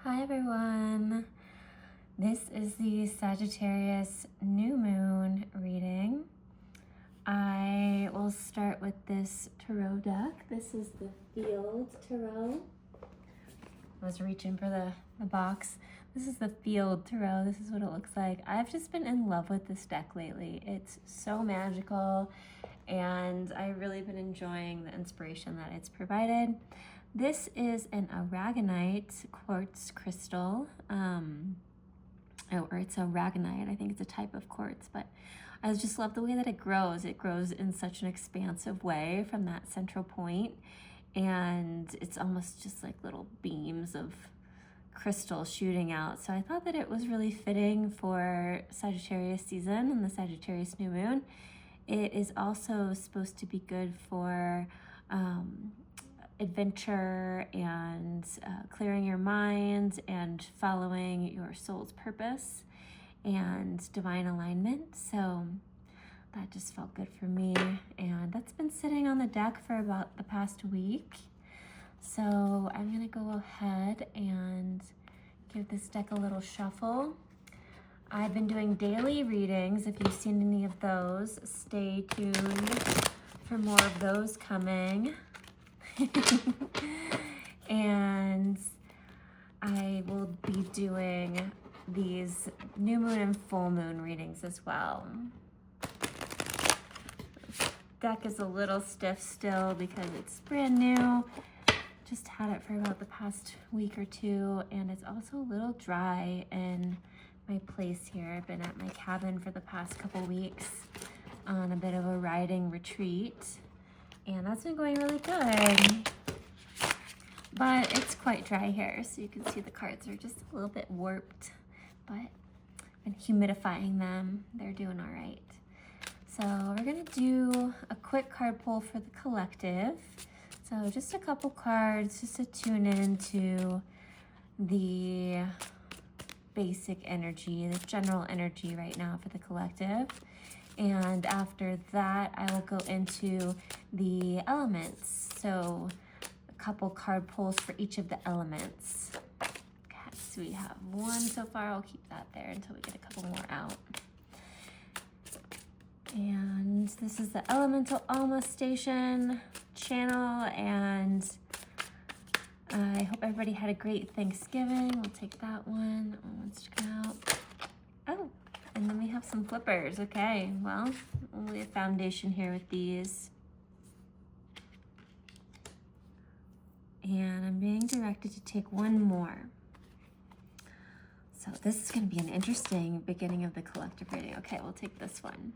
Hi everyone, this is the Sagittarius New Moon reading. I will start with this tarot deck. This is the Field Tarot. I was reaching for the box. This is the Field Tarot. This is what it looks like. I've just been in love with this deck lately. It's so magical and I've really been enjoying the inspiration that it's provided. This is an aragonite quartz crystal, or it's a aragonite. I think it's a type of quartz, but I just love the way that it grows. It grows in such an expansive way from that central point, and it's almost just like little beams of crystal shooting out. So I thought that it was really fitting for Sagittarius season and the Sagittarius New Moon. It is also supposed to be good for adventure and clearing your mind and following your soul's purpose and divine alignment. So that just felt good for me, and that's been sitting on the deck for about the past week. So I'm gonna go ahead and give this deck a little shuffle. I've been doing daily readings. If you've seen any of those, stay tuned for more of those coming. And I will be doing these new moon and full moon readings as well. This deck is a little stiff still because it's brand new. Just had it for about the past week or two, and it's also a little dry in my place here. I've been at my cabin for the past couple weeks on a bit of a riding retreat, and that's been going really good. But it's quite dry here, so you can see the cards are just a little bit warped, but I've been humidifying them. They're doing all right. So we're gonna do a quick card pull for the collective. So just a couple cards just to tune into the basic energy, the general energy right now for the collective. And after that, I will go into the elements. So a couple card pulls for each of the elements. Okay, so we have one so far. I'll keep that there until we get a couple more out. And this is the elementalAlma station channel, and I hope everybody had a great Thanksgiving. We'll take that one. Let's check it out. Oh, and then we have some flippers. Okay, well, only a foundation here with these. And I'm being directed to take one more. So this is going to be an interesting beginning of the collective reading. Okay, we'll take this one.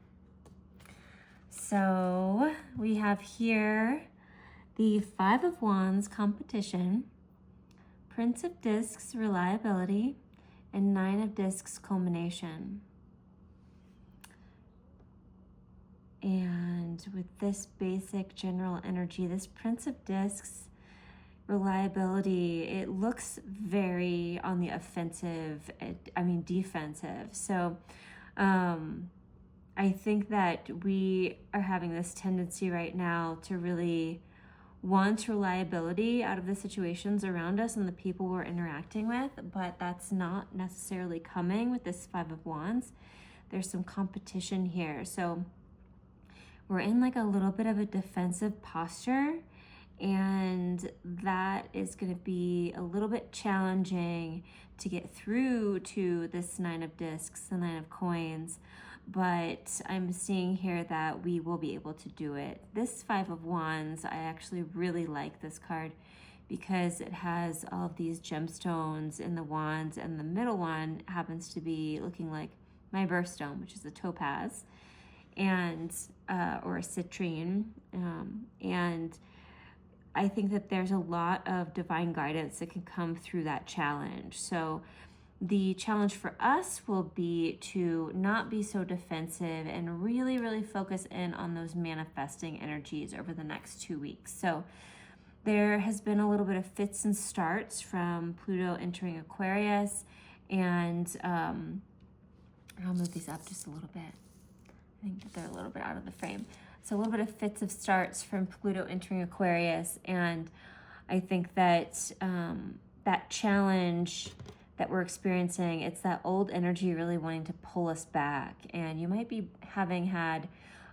So we have here the Five of Wands, competition, Prince of Discs, reliability, and Nine of Discs, culmination. And with this basic general energy, this Prince of Discs, reliability, it looks very on the offensive, defensive. So I think that we are having this tendency right now to really want reliability out of the situations around us and the people we're interacting with, but that's not necessarily coming with this Five of Wands. There's some competition here. So we're in like a little bit of a defensive posture, and that is going to be a little bit challenging to get through to this Nine of Discs, the Nine of Coins. But I'm seeing here that we will be able to do it. This Five of Wands, I actually really like this card because it has all of these gemstones in the wands, and the middle one happens to be looking like my birthstone, which is a topaz, and or a citrine, and I think that there's a lot of divine guidance that can come through that challenge. So the challenge for us will be to not be so defensive and really, really focus in on those manifesting energies over the next 2 weeks. So there has been a little bit of fits and starts from Pluto entering Aquarius, and I'll move these up just a little bit. I think that they're a little bit out of the frame. So a little bit of fits of starts from Pluto entering Aquarius, and I think that that challenge that we're experiencing, it's that old energy really wanting to pull us back. And you might be having had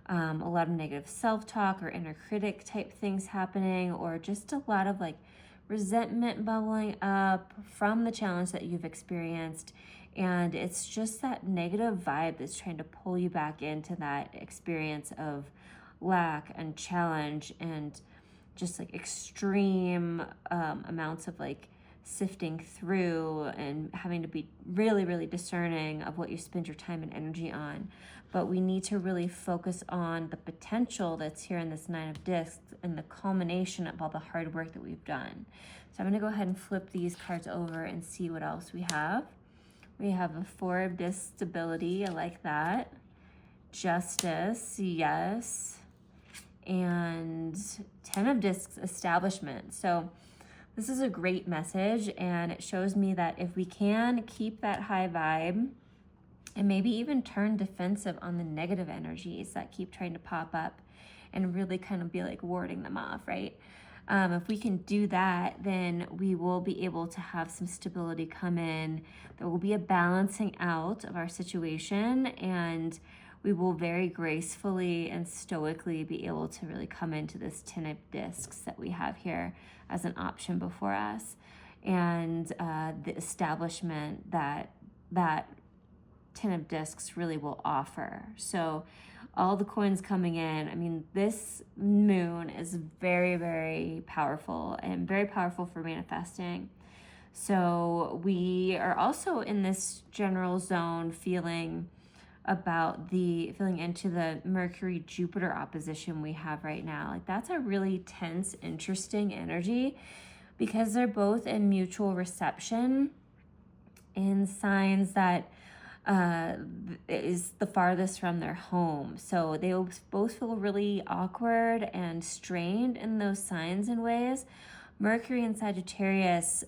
a lot of negative self-talk or inner critic type things happening, or just a lot of like resentment bubbling up from the challenge that you've experienced. And it's just that negative vibe that's trying to pull you back into that experience of lack and challenge and just like extreme amounts of like sifting through and having to be really, really discerning of what you spend your time and energy on. But we need to really focus on the potential that's here in this Nine of Discs and the culmination of all the hard work that we've done. So I'm going to go ahead and flip these cards over and see what else we have. We have a Four of Discs, stability. I like that. Justice, yes. And 10 of Discs, establishment. So this is a great message, and it shows me that if we can keep that high vibe and maybe even turn defensive on the negative energies that keep trying to pop up and really kind of be like warding them off, right? If we can do that, then we will be able to have some stability come in. There will be a balancing out of our situation, and we will very gracefully and stoically be able to really come into this 10 of Discs that we have here as an option before us, and the establishment that 10 of Discs really will offer. So all the coins coming in, I mean, this moon is very, very powerful and very powerful for manifesting. So we are also in this general zone feeling into the Mercury Jupiter opposition we have right now. Like, that's a really tense, interesting energy because they're both in mutual reception in signs that is the farthest from their home. So they both feel really awkward and strained in those signs and ways. Mercury in Sagittarius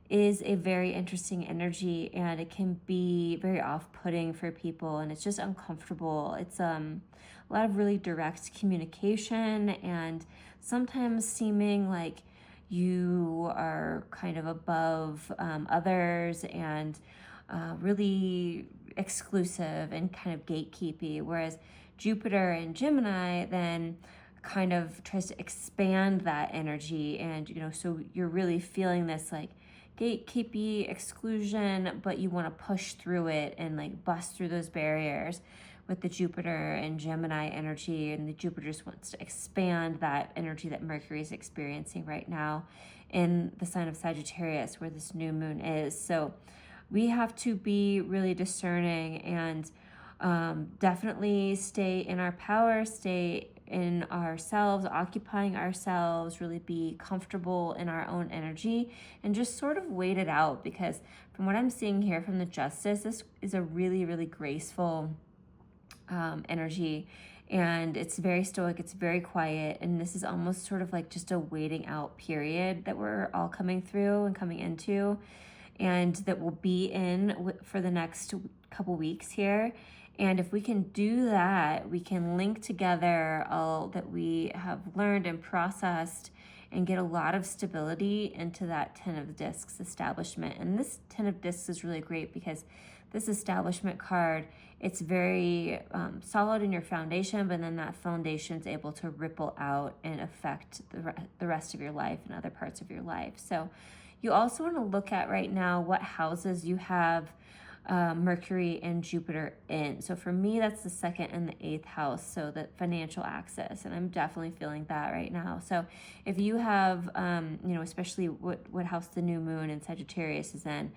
is a very interesting energy, and it can be very off-putting for people, and it's just uncomfortable. It's a lot of really direct communication, and sometimes seeming like you are kind of above others, and really exclusive and kind of gatekeepy, whereas Jupiter and Gemini then kind of tries to expand that energy, and so you're really feeling this like gatekeepy exclusion, but you want to push through it and like bust through those barriers with the Jupiter and Gemini energy, and the Jupiter just wants to expand that energy that Mercury is experiencing right now in the sign of Sagittarius where this new moon is. So we have to be really discerning and definitely stay in our power, stay in ourselves, occupying ourselves, really be comfortable in our own energy, and just sort of wait it out, because from what I'm seeing here from the Justice, this is a really, really graceful energy, and it's very stoic, it's very quiet, and this is almost sort of like just a waiting out period that we're all coming through and coming into, and that we'll be in for the next couple weeks here. And if we can do that, we can link together all that we have learned and processed and get a lot of stability into that 10 of Discs establishment. And this 10 of Discs is really great because this establishment card, it's very solid in your foundation, but then that foundation is able to ripple out and affect the rest of your life and other parts of your life. So you also want to look at right now what houses you have Mercury and Jupiter in. So for me, that's the 2nd and the 8th house, so that financial access, and I'm definitely feeling that right now. So if you have, especially what house the new moon in Sagittarius is in,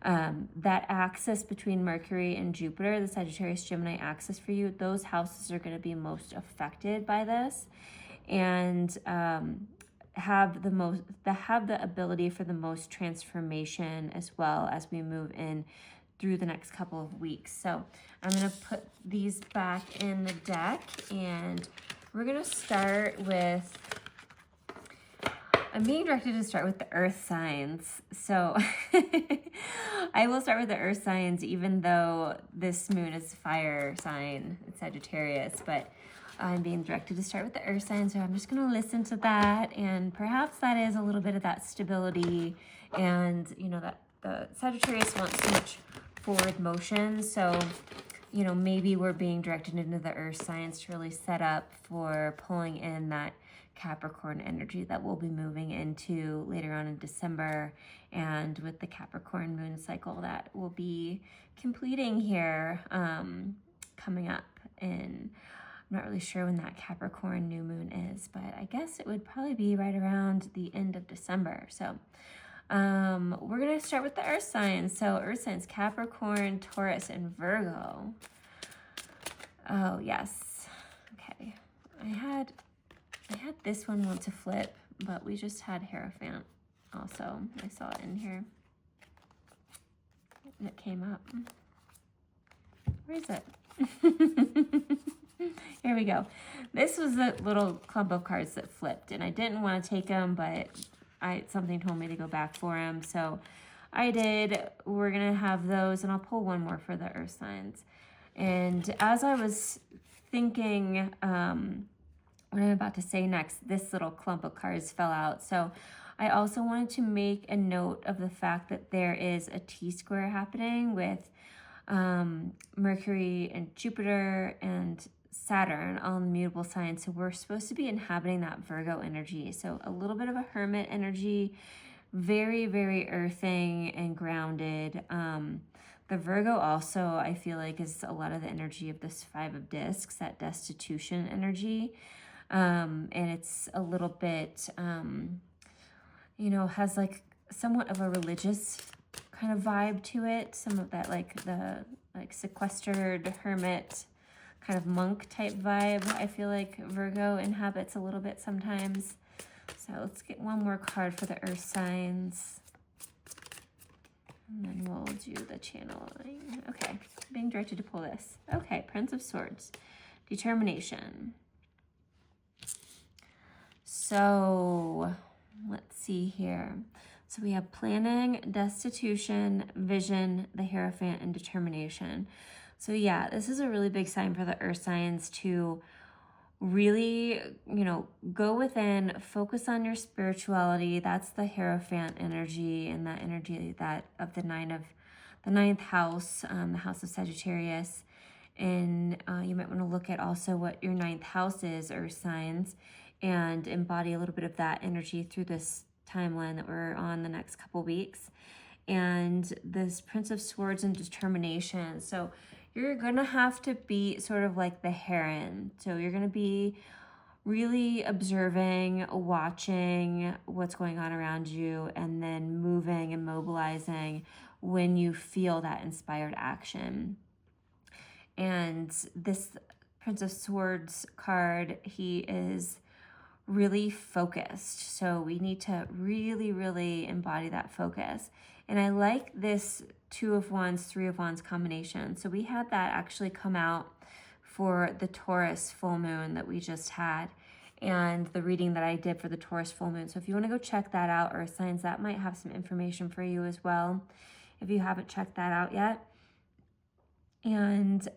that axis between Mercury and Jupiter, the Sagittarius Gemini axis for you, those houses are going to be most affected by this, and have the ability for the most transformation as well as we move in through the next couple of weeks. So I'm going to put these back in the deck, and we're going to start with, I'm being directed to start with the earth signs. So I will start with the earth signs, even though this moon is fire sign, it's Sagittarius, but I'm being directed to start with the earth sign, so I'm just going to listen to that, and perhaps that is a little bit of that stability, and you know that the Sagittarius wants so much forward motion, so you know, maybe we're being directed into the earth signs to really set up for pulling in that Capricorn energy that we'll be moving into later on in December, and with the Capricorn moon cycle that will be completing here, coming up in, I'm not really sure when that Capricorn new moon is, but I guess it would probably be right around the end of December. So we're going to start with the earth signs. So earth signs, Capricorn, Taurus, and Virgo. Oh, yes. Okay. I had this one want to flip, but we just had Hierophant also. I saw it in here. And it came up. Where is it? Here we go. This was the little clump of cards that flipped, and I didn't want to take them, but something told me to go back for them, so I did. We're gonna have those, and I'll pull one more for the earth signs. And as I was thinking what I'm about to say next, this little clump of cards fell out. So I also wanted to make a note of the fact that there is a T-square happening with Mercury and Jupiter and Saturn, all in the mutable signs. So we're supposed to be inhabiting that Virgo energy. So a little bit of a hermit energy, very, very earthing and grounded. The Virgo also, I feel like, is a lot of the energy of this Five of Discs, that destitution energy. And it's a little bit, you know, has like somewhat of a religious kind of vibe to it. Some of that, like the sequestered hermit kind of monk type vibe, I feel like Virgo inhabits a little bit sometimes. So let's get one more card for the earth signs, and then we'll do the channeling. Okay, being directed to pull this. Okay, Prince of Swords, determination. So let's see here. So we have planning, destitution, vision, the Hierophant, and determination. So yeah, this is a really big sign for the earth signs to really, you know, go within, focus on your spirituality. That's the Hierophant energy, and that energy that of the ninth house, the house of Sagittarius. And you might want to look at also what your ninth house is, earth signs, and embody a little bit of that energy through this timeline that we're on the next couple weeks. And this Prince of Swords and determination. So you're going to have to be sort of like the heron. So you're going to be really observing, watching what's going on around you, and then moving and mobilizing when you feel that inspired action. And this Prince of Swords card, he is really focused. So we need to really, really embody that focus. And I like this Two of Wands, Three of Wands combination. So we had that actually come out for the Taurus full moon that we just had, and the reading that I did for the Taurus full moon. So if you want to go check that out, earth signs, that might have some information for you as well, if you haven't checked that out yet. And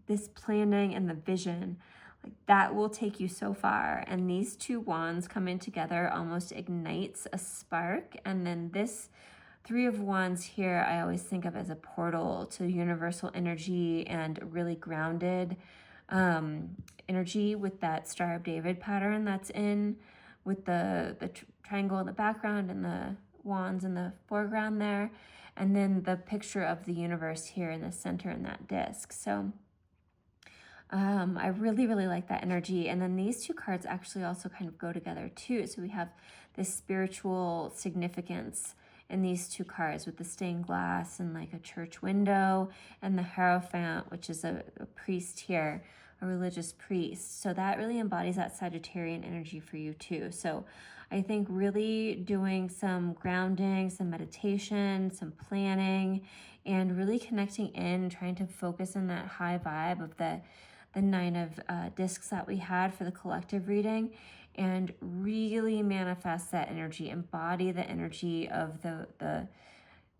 this planning and the vision, like that will take you so far. And these two wands coming together almost ignites a spark. And then this Three of Wands here, I always think of as a portal to universal energy and really grounded energy with that Star of David pattern that's in, with the triangle in the background and the wands in the foreground there. And then the picture of the universe here in the center in that disc. So I really, really like that energy. And then these two cards actually also kind of go together too. So we have this spiritual significance in these two cards with the stained glass and like a church window, and the Hierophant, which is a priest here, a religious priest. So that really embodies that Sagittarian energy for you too. So I think really doing some grounding, some meditation, some planning, and really connecting in, trying to focus on that high vibe of the Nine of Discs that we had for the collective reading, and really manifest that energy, embody the energy of the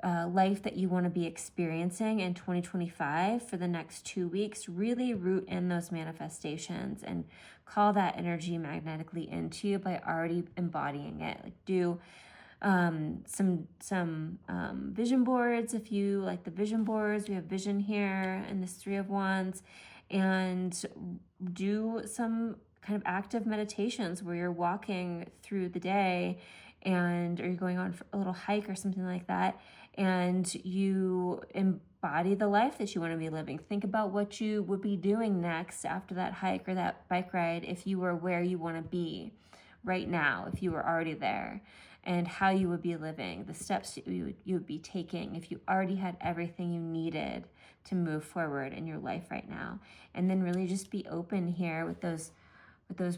life that you want to be experiencing in 2025 for the next 2 weeks, really root in those manifestations and call that energy magnetically into you by already embodying it. Like do some vision boards if you like the vision boards. We have vision here in this 3 of Wands, and do some kind of active meditations where you're walking through the day or you're going on for a little hike or something like that, and you embody the life that you want to be living. Think about what you would be doing next after that hike or that bike ride if you were where you want to be right now, if you were already there, and how you would be living, the steps you would be taking if you already had everything you needed to move forward in your life right now. And then really just be open here with those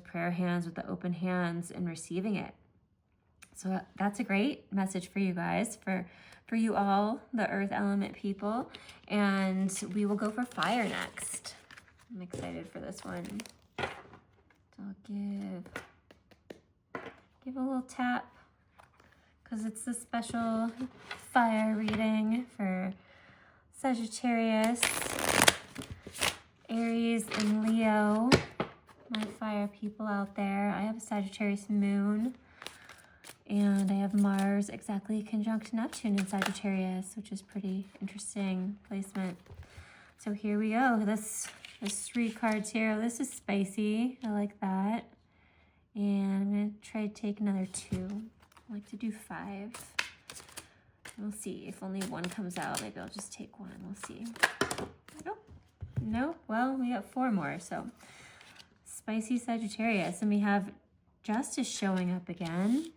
prayer hands, with the open hands, and receiving it. So that's a great message for you guys, for you all, the earth element people. And we will go for fire next. I'm excited for this one. So I'll give a little tap, because it's the special fire reading for Sagittarius, Aries, and Leo, my fire people out there. I have a Sagittarius moon, and I have Mars exactly conjunct Neptune in Sagittarius, which is pretty interesting placement. So here we go. This 3 cards here. This is spicy. I like that. And I'm going to try to take another 2. I like to do 5. We'll see. If only 1 comes out, maybe I'll just take 1. We'll see. Nope. Well, we got 4 more. So spicy Sagittarius. And we have Justice showing up again.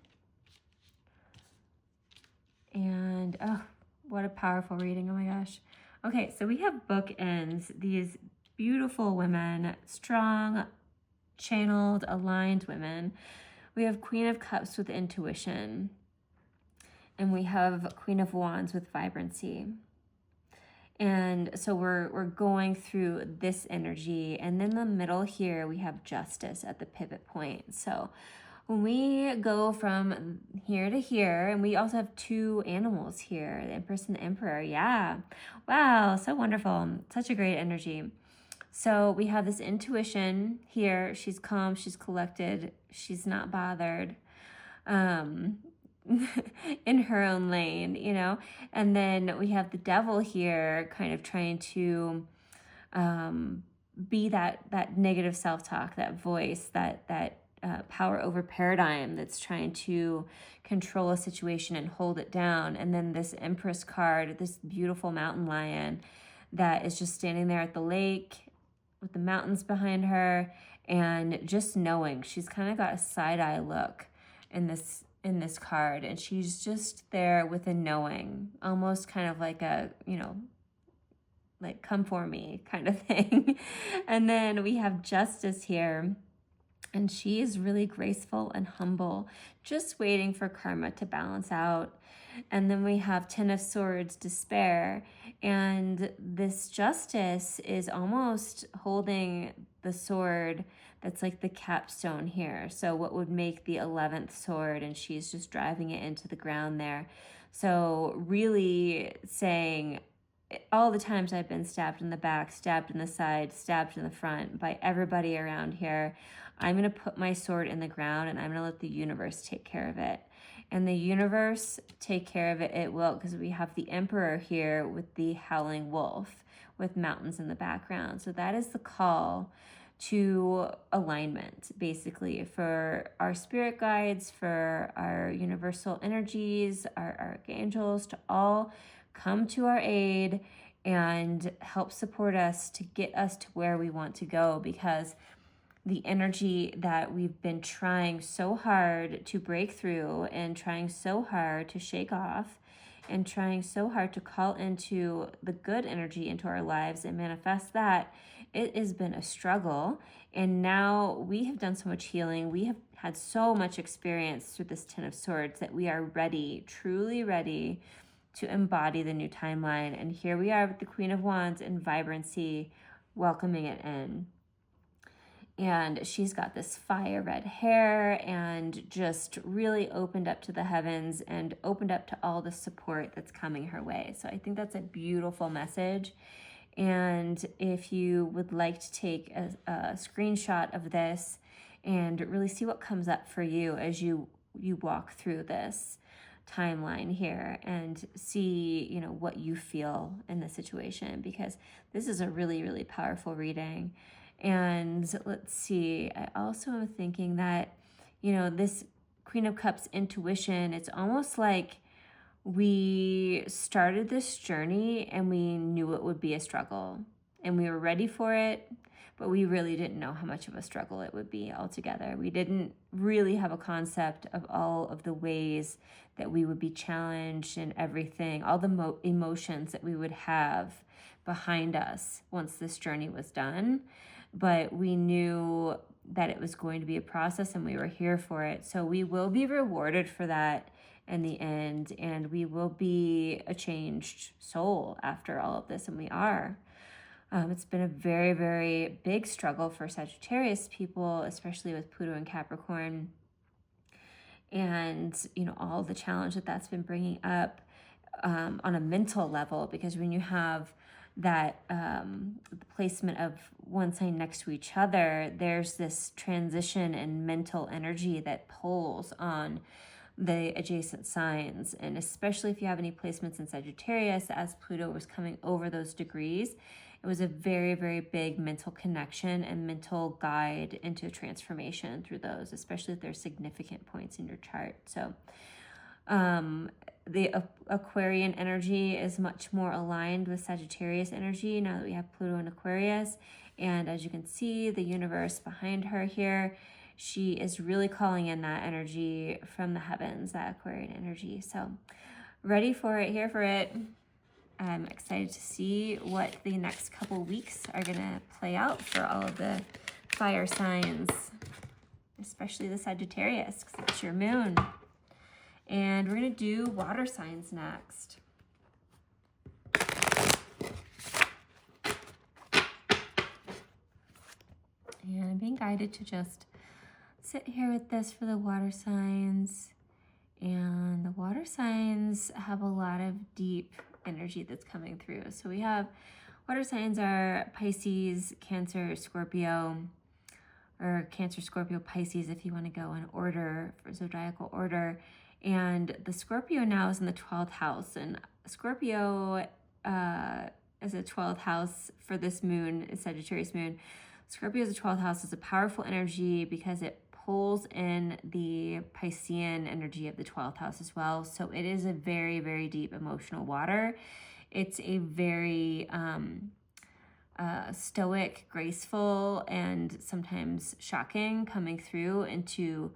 And, oh, what a powerful reading. Oh my gosh. Okay, so we have bookends. These beautiful women, strong, channeled, aligned women. We have Queen of Cups with intuition. And we have Queen of Wands with vibrancy. And so we're going through this energy. And then in the middle here, we have Justice at the pivot point. So when we go from here to here, and we also have 2 animals here, the Empress and the Emperor. Yeah. Wow, so wonderful. Such a great energy. So we have this intuition here. She's calm, she's collected, she's not bothered in her own lane, you know. And then we have the Devil here kind of trying to be that negative self-talk, that voice, that power over paradigm that's trying to control a situation and hold it down. And then this Empress card, this beautiful mountain lion that is just standing there at the lake with the mountains behind her, and just knowing. She's kind of got a side-eye look in this card, and she's just there with a knowing, almost kind of like a, you know, like come for me kind of thing. And then we have Justice here, and she is really graceful and humble, just waiting for karma to balance out. And then we have Ten of Swords, despair, and this Justice is almost holding the sword that's like the capstone here. So what would make the 11th sword, and she's just driving it into the ground there. So really saying, all the times I've been stabbed in the back, stabbed in the side, stabbed in the front by everybody around here, I'm going to put my sword in the ground and I'm going to let the universe take care of it. And the universe take care of it, it will, because we have the Emperor here with the howling wolf with mountains in the background. So that is the call to alignment, basically, for our spirit guides, for our universal energies, our archangels, to all come to our aid and help support us to get us to where we want to go, because the energy that we've been trying so hard to break through and trying so hard to shake off and trying so hard to call into the good energy into our lives and manifest that, it has been a struggle. And now we have done so much healing. We have had so much experience through this Ten of Swords that we are ready, truly ready to embody the new timeline. And here we are with the Queen of Wands in vibrancy, welcoming it in. And she's got this fire red hair and just really opened up to the heavens and opened up to all the support that's coming her way. So I think that's a beautiful message. And if you would like to take a screenshot of this and really see what comes up for you as you walk through this timeline here and see, you know, what you feel in the situation, because this is a really, really powerful reading. And let's see, I also am thinking that, you know, this Queen of Cups intuition, it's almost like we started this journey and we knew it would be a struggle and we were ready for it, but we really didn't know how much of a struggle it would be altogether. We didn't really have a concept of all of the ways that we would be challenged and everything, all the emotions that we would have behind us once this journey was done. But we knew that it was going to be a process and we were here for it. So we will be rewarded for that in the end, and we will be a changed soul after all of this, and we are. It's been a very, very big struggle for Sagittarius people, especially with Pluto and Capricorn, and, you know, all the challenge that that's been bringing up on a mental level, because when you have that placement of one sign next to each other, there's this transition in mental energy that pulls on the adjacent signs. And especially if you have any placements in Sagittarius, as Pluto was coming over those degrees, it was a very, very big mental connection and mental guide into transformation through those, especially if there's significant points in your chart. So the Aquarian energy is much more aligned with Sagittarius energy now that we have Pluto in Aquarius. And as you can see, the universe behind her here, she is really calling in that energy from the heavens, that Aquarian energy. So ready for it, here for it. I'm excited to see what the next couple weeks are going to play out for all of the fire signs, especially the Sagittarius, because it's your moon. And we're going to do water signs next. And I'm being guided to just sit here with this for the water signs. And the water signs have a lot of deep energy that's coming through. So we have water signs are Pisces, Cancer, Scorpio, or Cancer, Scorpio, Pisces, if you want to go in order, for zodiacal order. And the Scorpio now is in the 12th house. And Scorpio is a 12th house for this moon, Sagittarius moon. Scorpio is a 12th house. It's a powerful energy because it pulls in the Piscean energy of the 12th house as well. So it is a very, very deep emotional water. It's a very stoic, graceful, and sometimes shocking coming through into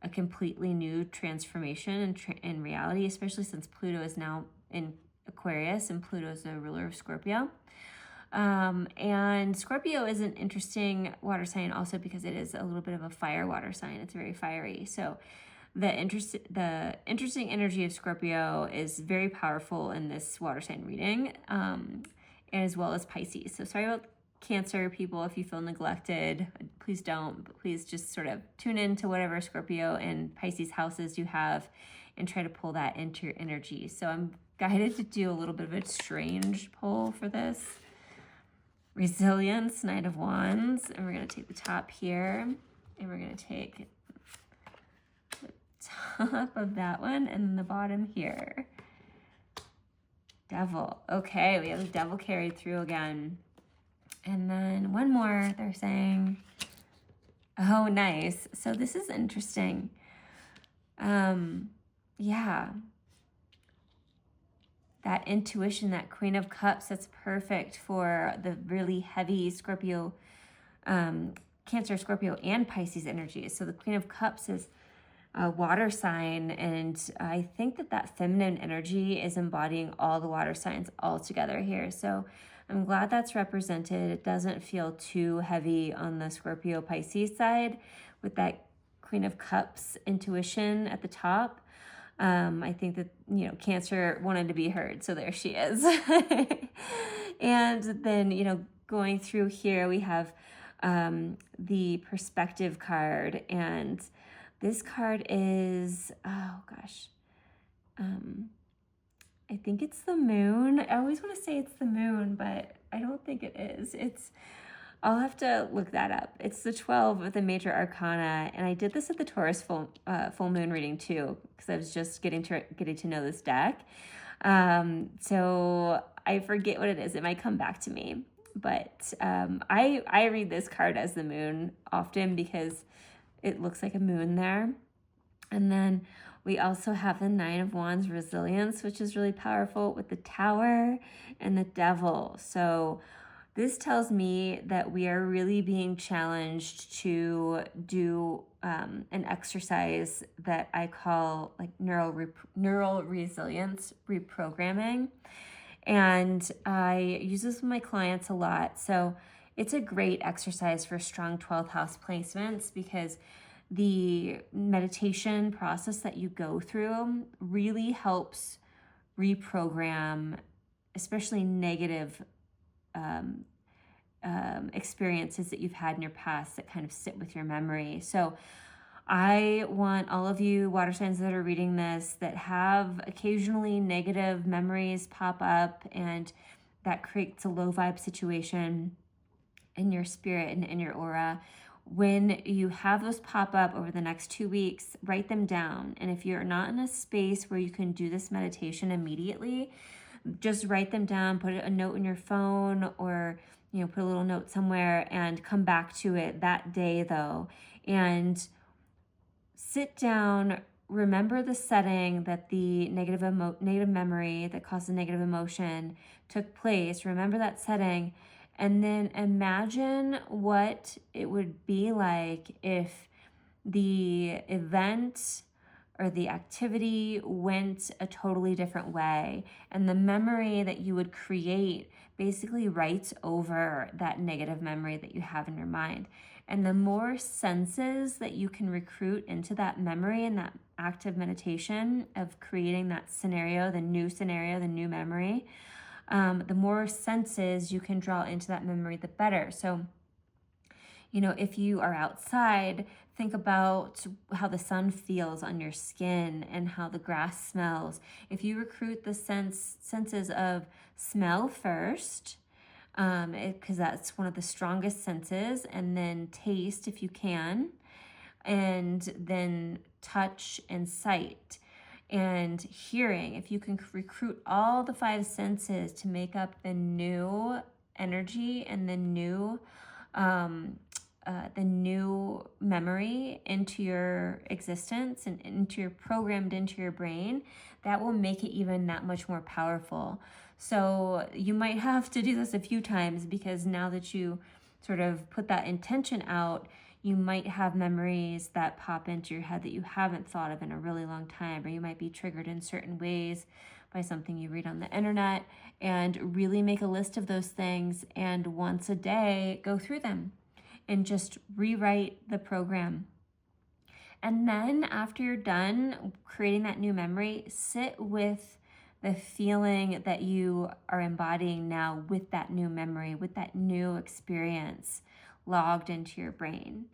a completely new transformation in reality, especially since Pluto is now in Aquarius and Pluto is the ruler of Scorpio. And Scorpio is an interesting water sign also because it is a little bit of a fire water sign. It's very fiery. So the interesting energy of Scorpio is very powerful in this water sign reading, as well as Pisces. So sorry about Cancer people if you feel neglected. Please don't, but please just sort of tune into whatever Scorpio and Pisces houses you have and try to pull that into your energy. So I'm guided to do a little bit of a strange pull for this. Resilience, Knight of Wands, and we're going to take the top here, and we're going to take the top of that one, and then the bottom here. Devil. Okay, we have the Devil carried through again. And then one more, they're saying, oh, nice. So this is interesting. Yeah. That intuition, that Queen of Cups, that's perfect for the really heavy Scorpio, Cancer, Scorpio, and Pisces energies. So the Queen of Cups is a water sign, and I think that feminine energy is embodying all the water signs all together here. So I'm glad that's represented. It doesn't feel too heavy on the Scorpio Pisces side with that Queen of Cups intuition at the top. I think that, you know, Cancer wanted to be heard, so there she is. And then, you know, going through here, we have the perspective card. And this card is, oh gosh, I think it's the moon. I always want to say it's the moon, but I don't think it is. I'll have to look that up. It's the 12 of the major arcana, and I did this at the Taurus full moon reading too, because I was just getting to know this deck. So I forget what it is. It might come back to me, but I read this card as the moon often because it looks like a moon there. And then we also have the 9 of Wands, resilience, which is really powerful, with the Tower and the Devil. So this tells me that we are really being challenged to do an exercise that I call like neural resilience reprogramming. And I use this with my clients a lot. So it's a great exercise for strong 12th house placements, because the meditation process that you go through really helps reprogram, especially negative experiences that you've had in your past that kind of sit with your memory. So I want all of you water signs that are reading this that have occasionally negative memories pop up, and that creates a low vibe situation in your spirit and in your aura. When you have those pop up over the next 2 weeks, write them down. And if you're not in a space where you can do this meditation immediately, just write them down, put a note in your phone, or put a little note somewhere, and come back to it that day though. And sit down, remember the setting that the negative memory that caused the negative emotion took place. Remember that setting, and then imagine what it would be like if the event or the activity went a totally different way. And the memory that you would create basically writes over that negative memory that you have in your mind. And the more senses that you can recruit into that memory and that active meditation of creating that scenario, the new memory, the more senses you can draw into that memory, the better. So, if you are outside, think about how the sun feels on your skin and how the grass smells. If you recruit the senses of smell first, because that's one of the strongest senses, and then taste if you can, and then touch and sight and hearing. If you can recruit all the 5 senses to make up the new energy and the new memory into your existence and programmed into your brain, that will make it even that much more powerful. So you might have to do this a few times, because now that you sort of put that intention out, you might have memories that pop into your head that you haven't thought of in a really long time, or you might be triggered in certain ways by something you read on the internet. And really make a list of those things, and once a day go through them and just rewrite the program. And then after you're done creating that new memory, sit with the feeling that you are embodying now with that new memory, with that new experience logged into your brain.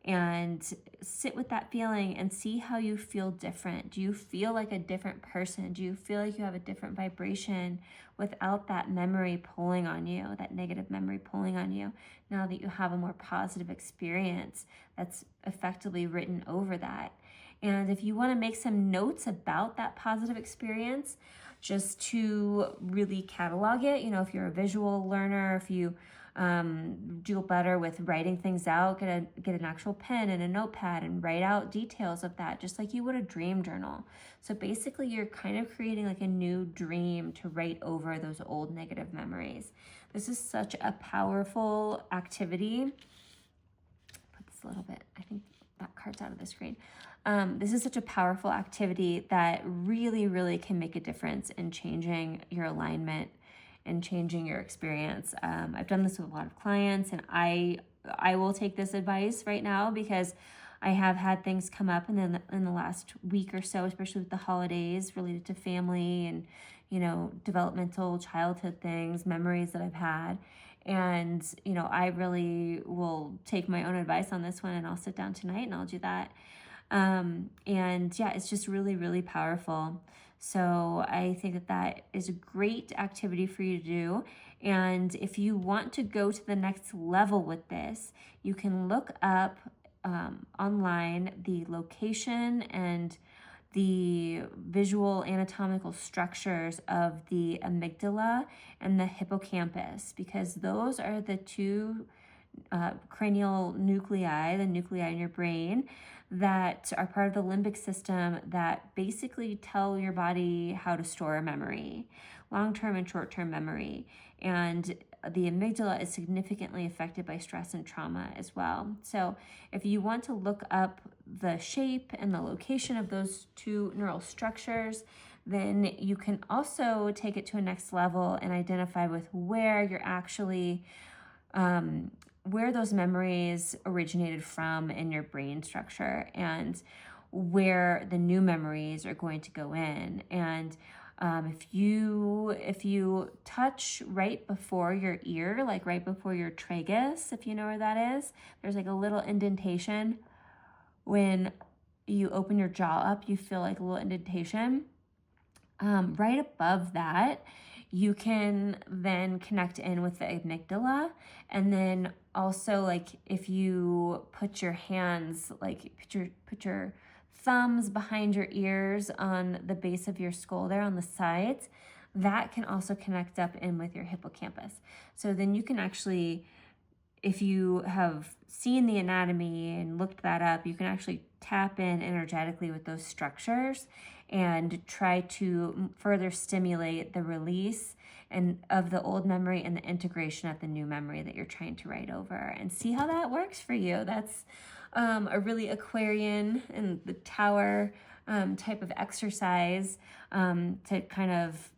And sit with that feeling and see how you feel different. Do you feel like a different person? Do you feel like you have a different vibration without that memory pulling on you, that negative memory pulling on you, now that you have a more positive experience that's effectively written over that? And if you want to make some notes about that positive experience, just to really catalog it, if you're a visual learner, if you do better with writing things out, get an actual pen and a notepad and write out details of that, just like you would a dream journal. So basically you're kind of creating like a new dream to write over those old negative memories. This is such a powerful activity. Put this a little bit, I think that card's out of the screen. This is such a powerful activity that really, really can make a difference in changing your alignment and changing your experience. I've done this with a lot of clients, and I will take this advice right now, because I have had things come up in the last week or so, especially with the holidays related to family and developmental childhood things, memories that I've had. And, you know, I really will take my own advice on this one, and I'll sit down tonight and I'll do that. And yeah, it's just really, really powerful. So I think that that is a great activity for you to do. And if you want to go to the next level with this, you can look up online the location and the visual anatomical structures of the amygdala and the hippocampus, because those are the two cranial nuclei, the nuclei in your brain, that are part of the limbic system that basically tell your body how to store a memory, long-term and short-term memory. And the amygdala is significantly affected by stress and trauma as well. So if you want to look up the shape and the location of those two neural structures, then you can also take it to a next level and identify with where you're actually, where those memories originated from in your brain structure, and where the new memories are going to go in. And if you touch right before your ear, like right before your tragus, if you know where that is, there's like a little indentation. When you open your jaw up, you feel like a little indentation. Right above that, you can then connect in with the amygdala. And then also, like, if you put your hands, like put your thumbs behind your ears on the base of your skull there on the sides, that can also connect up in with your hippocampus. So then you can actually, if you have seen the anatomy and looked that up, you can actually tap in energetically with those structures and try to further stimulate the release and of the old memory and the integration of the new memory that you're trying to write over, and see how that works for you. That's a really Aquarian and the Tower type of exercise to kind of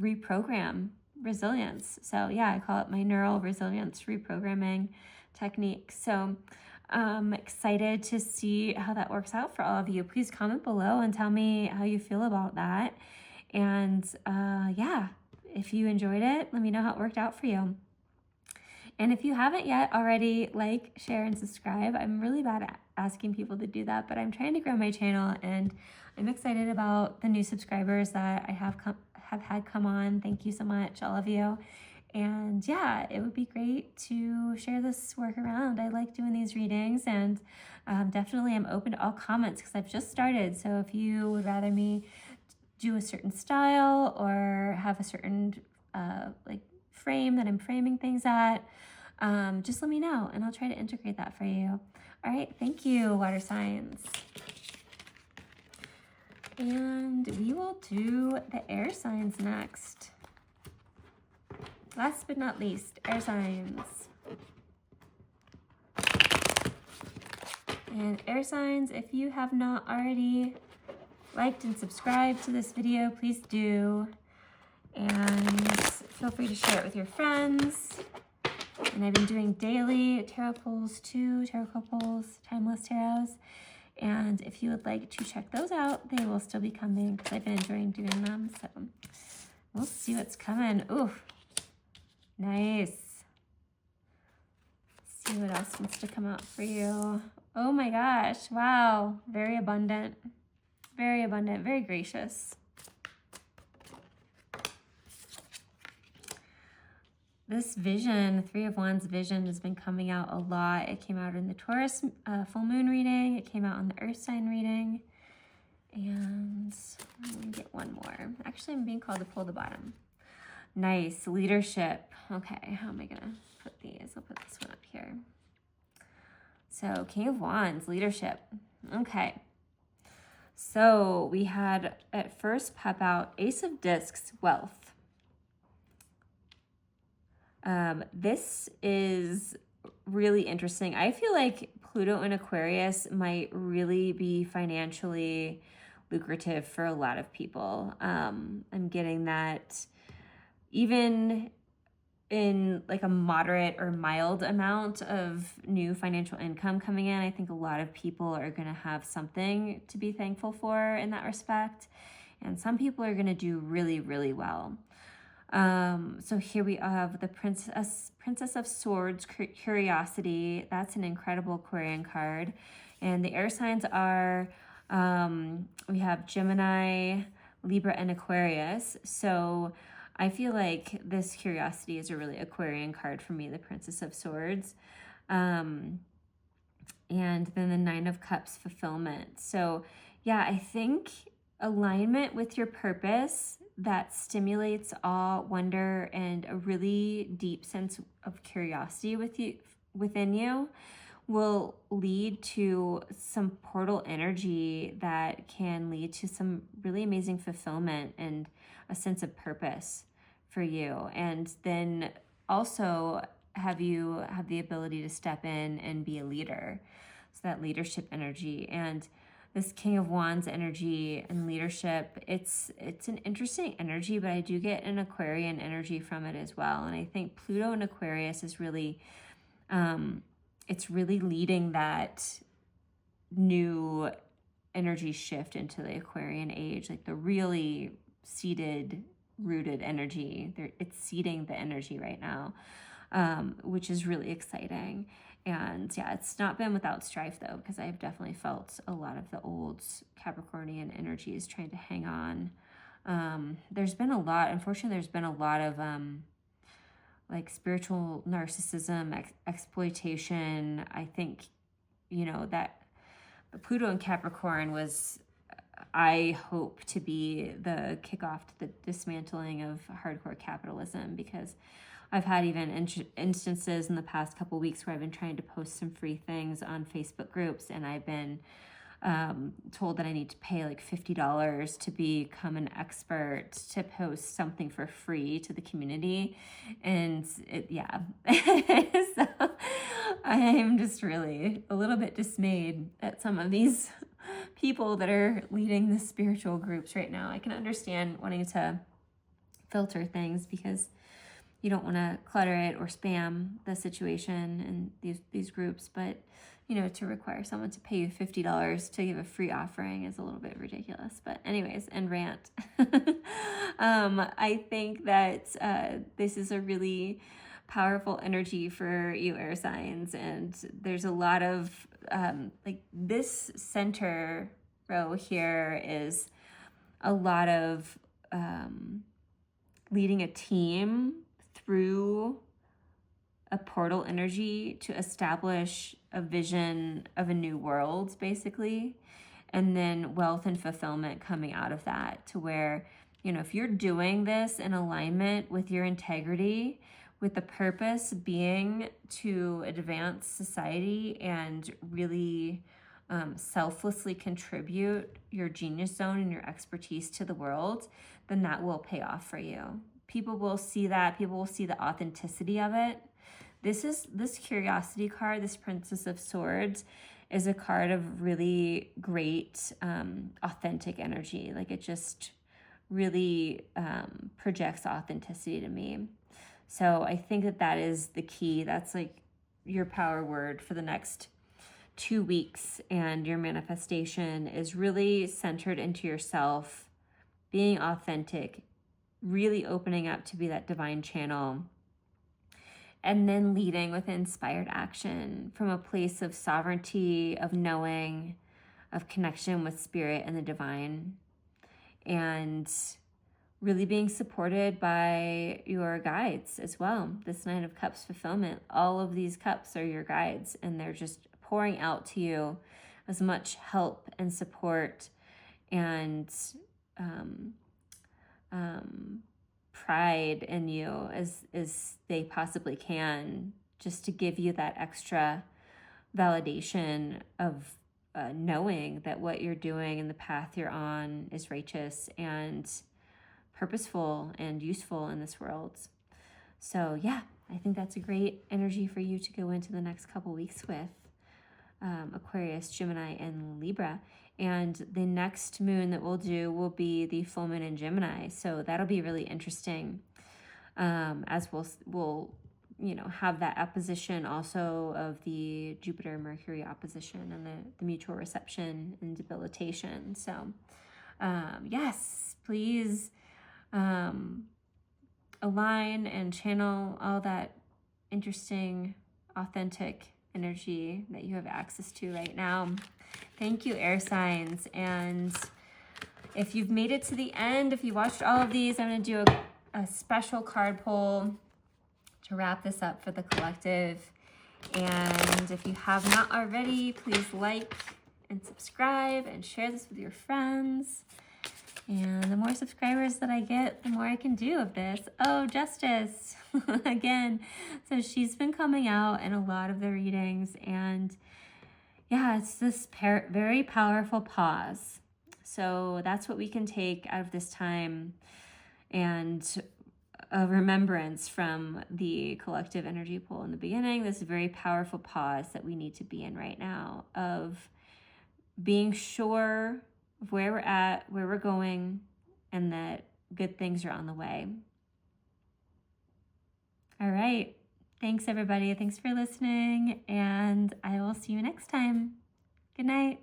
reprogram resilience. So yeah, I call it my neural resilience reprogramming technique. So I'm excited to see how that works out for all of you. Please comment below and tell me how you feel about that. And yeah, if you enjoyed it, let me know how it worked out for you. And if you haven't yet already, like, share, and subscribe. I'm really bad at asking people to do that, but I'm trying to grow my channel, and I'm excited about the new subscribers that I have had come on. Thank you so much, all of you. And yeah, it would be great to share this work around. I like doing these readings, and definitely I'm open to all comments because I've just started. So if you would rather me do a certain style or have a certain like frame that I'm framing things at, just let me know and I'll try to integrate that for you. All right, thank you, water signs. And we will do the air signs next. Last but not least, air signs. And air signs, if you have not already liked and subscribed to this video, please do. And feel free to share it with your friends. And I've been doing daily tarot pulls too, tarot pulls, timeless tarots. And if you would like to check those out, they will still be coming because I've been enjoying doing them. So we'll see what's coming. Ooh, nice. Let's see what else wants to come out for you. Oh my gosh, wow. Very abundant, very gracious. This vision, Three of Wands vision, has been coming out a lot. It came out in the Taurus full moon reading. It came out in the Earth sign reading. And let me get one more. Actually, I'm being called to pull the bottom. Nice. Leadership. Okay, how am I going to put these? I'll put this one up here. So, King of Wands, leadership. Okay. So, we had at first pop out Ace of Discs, wealth. This is really interesting. I feel like Pluto in Aquarius might really be financially lucrative for a lot of people. I'm getting that even in like a moderate or mild amount of new financial income coming in, I think a lot of people are going to have something to be thankful for in that respect. And some people are going to do really, really well. So here we have the Princess of Swords, Curiosity. That's an incredible Aquarian card. And the air signs are, we have Gemini, Libra, and Aquarius. So I feel like this Curiosity is a really Aquarian card for me, the Princess of Swords. And then the Nine of Cups, Fulfillment. So yeah, I think alignment with your purpose that stimulates awe, wonder, and a really deep sense of curiosity within you will lead to some portal energy that can lead to some really amazing fulfillment and a sense of purpose for you. And then also have you have the ability to step in and be a leader. So that leadership energy and this King of Wands energy and leadership, it's an interesting energy, but I do get an Aquarian energy from it as well. And I think Pluto and Aquarius is really, it's really leading that new energy shift into the Aquarian age, like the really seated, rooted energy. It's seeding the energy right now, which is really exciting. And yeah, it's not been without strife though, because I've definitely felt a lot of the old Capricornian energies trying to hang on. There's been a lot, unfortunately, there's been a lot of like spiritual narcissism, exploitation. I think, you know, that the Pluto and Capricorn was, I hope, to be the kickoff to the dismantling of hardcore capitalism, because I've had even instances in the past couple weeks where I've been trying to post some free things on Facebook groups, and I've been told that I need to pay like $50 to become an expert to post something for free to the community. And yeah, so I am just really a little bit dismayed at some of these people that are leading the spiritual groups right now. I can understand wanting to filter things because you don't want to clutter it or spam the situation in these groups, but you know, to require someone to pay you $50 to give a free offering is a little bit ridiculous. But anyways, and rant. I think that this is a really powerful energy for you air signs, and there's a lot of like this center row here is a lot of leading a team through a portal energy to establish a vision of a new world, basically, and then wealth and fulfillment coming out of that, to where, you know, if you're doing this in alignment with your integrity, with the purpose being to advance society and really selflessly contribute your genius zone and your expertise to the world, then that will pay off for you. People will see that. People will see the authenticity of it. This Curiosity card, this Princess of Swords, is a card of really great authentic energy. Like it just really projects authenticity to me. So I think that is the key. That's like your power word for the next 2 weeks, and your manifestation is really centered into yourself, being authentic, really opening up to be that divine channel, and then leading with inspired action from a place of sovereignty, of knowing, of connection with spirit and the divine, and really being supported by your guides as well. This Nine of Cups, Fulfillment, all of these cups are your guides, and they're just pouring out to you as much help and support and pride in you as they possibly can, just to give you that extra validation of knowing that what you're doing and the path you're on is righteous and purposeful and useful in this world. So yeah, I think that's a great energy for you to go into the next couple weeks with Aquarius, Gemini, and Libra. And the next moon that we'll do will be the full moon in Gemini. So that'll be really interesting, as we'll you know, have that opposition also of the Jupiter-Mercury opposition and the mutual reception and debilitation. So yes, please align and channel all that interesting, authentic energy that you have access to right now. Thank you, air signs. And if you've made it to the end, if you watched all of these, I'm going to do a special card pull to wrap this up for the collective. And if you have not already, please like and subscribe and share this with your friends. And the more subscribers that I get, the more I can do of this. Oh, Justice, again. So she's been coming out in a lot of the readings. And yeah, it's this very powerful pause. So that's what we can take out of this time, and a remembrance from the collective energy pull in the beginning, this very powerful pause that we need to be in right now, of being sure of where we're at, where we're going, and that good things are on the way. All right. Thanks, everybody. Thanks for listening, and I will see you next time. Good night.